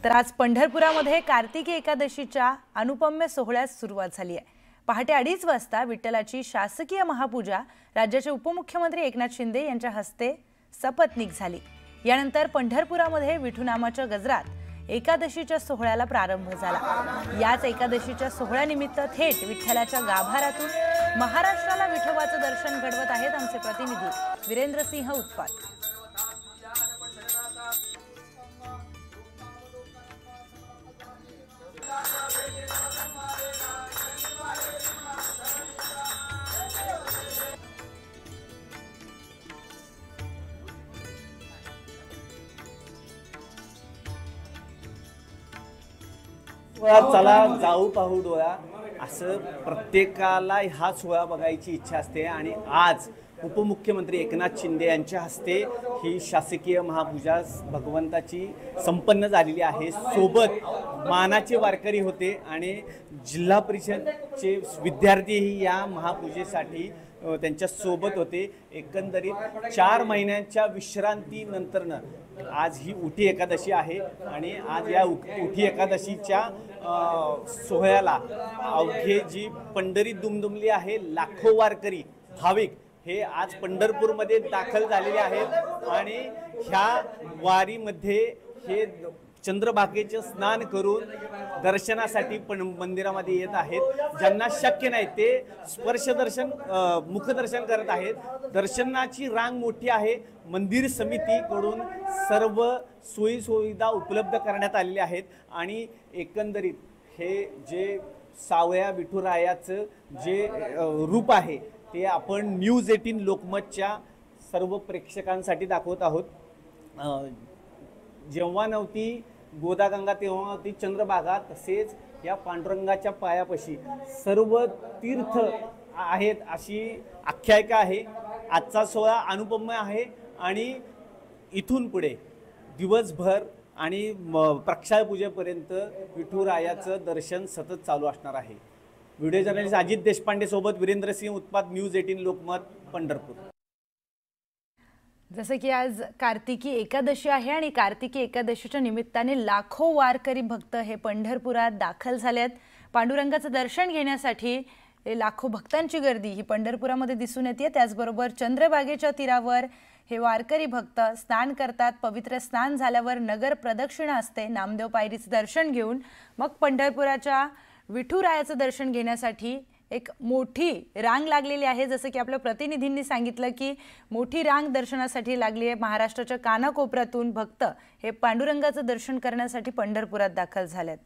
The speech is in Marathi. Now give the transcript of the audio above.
तर आज पंढरपुरामध्ये कार्तिकी एकादशीच्या अनुपम्य सोहळ्यास सुरुवात झाली आहे। पहाटे 2:30 वाजता विठ्ठलाची शासकीय महापूजा राज्याचे उपमुख्यमंत्री एकनाथ शिंदे यांच्या हस्ते सपत्नीक झाली। यानंतर पंढरपुरामध्ये विठुनामाच्या गजरात एकादशीच्या सोहळ्याला प्रारंभ झाला। याच एकादशीच्या सोहळ्यानिमित्त थेट विठ्ठलाच्या गाभाऱ्यातून महाराष्ट्राला विठोबाचं दर्शन घडवत आहेत आमचे प्रतिनिधी वीरेंद्रसिंह उत्पात। चला जाऊ पाहू डोळा असं प्रत्येकाला हा सोहळा बघायची इच्छा असते आणि आज उपमुख्यमंत्री एकनाथ शिंदे यांच्या हस्ते ही शासकीय महापूजा भगवंताची संपन्न झालेली आहे। सोबत मानाचे वारकरी होते आणि जिल्हा परिषदचे विद्यार्थीही या महापूजेसाठी त्यांच्या सोबत होते। एकंदरीत 4 महिन्यांच्या विश्रांतीनंतरनं आज ही उठी एकादशी आहे आणि आज या उठी एकादशीच्या सोहळ्याला अवघे जी पंढरीत दुमदुमली आहे, लाखो वारकरी भाविक हे आज पंढरपूरमध्ये दाखल झालेले आहेत आणि ह्या वारीमध्ये हे चंद्रभागेचे स्नान करून दर्शनासाठी पण मंदिरामध्ये येत आहेत। ज्यांना शक्य नाही ते स्पर्शदर्शन मुखदर्शन करत आहेत। दर्शनाची रांग मोठी आहे। मंदिर समितीकडून सर्व सोयी सुविधा उपलब्ध करण्यात आलेल्या आहेत आणि एकंदरीत हे जे सावळ्या विठुरायाचं जे रूप आहे ते आपण न्यूज 18 लोकमतच्या सर्व प्रेक्षकांसाठी दाखवत आहोत। जेव्हा नव्हती गोदागंगा तेव्हा होती चंद्रभागा, तसेच या पांडुरंगाच्या पायापाशी सर्व तीर्थ आहेत अशी आख्यायिका आहे। आजचा सोहळा अनुपम्य आहे आणि इथून पुढे दिवसभर आणि प्रक्षाळ पूजेपर्यंत विठुरायाचं दर्शन सतत चालू असणार आहे। व्हिडिओ जर्नलिस्ट अजित देशपांडे सोबत वीरेंद्रसिंह उत्पात, न्यूज 18 लोकमत, पंढरपूर। जसे की आज कार्तिकी एकादशी आहे आणि कार्तिकी एकादशीच्या निमित्ताने लाखो वारकरी भक्त हे पंढरपुरात दाखल झाले आहेत। पांडुरंगाचं दर्शन घेण्यासाठी लाखो भक्तांची गर्दी ही पंढरपुरामध्ये दिसून येते। त्याचबरोबर चंद्रभागेच्या तीरावर हे वारकरी भक्त स्नान करतात। पवित्र स्नान झाल्यावर नगर प्रदक्षिणा असते। नामदेव पायरीचं दर्शन घेऊन मग पंढरपुराच्या विठुरायाचं दर्शन घेण्यासाठी एक मोठी रांग लागलेली आहे। जसं की आपल्या प्रतिनिधींनी सांगितलं की मोठी रांग दर्शनासाठी लागली आहे। महाराष्ट्राच्या कानाकोपऱ्यातून भक्त हे पांडुरंगाचं दर्शन करण्यासाठी पंढरपुरात दाखल झालेत।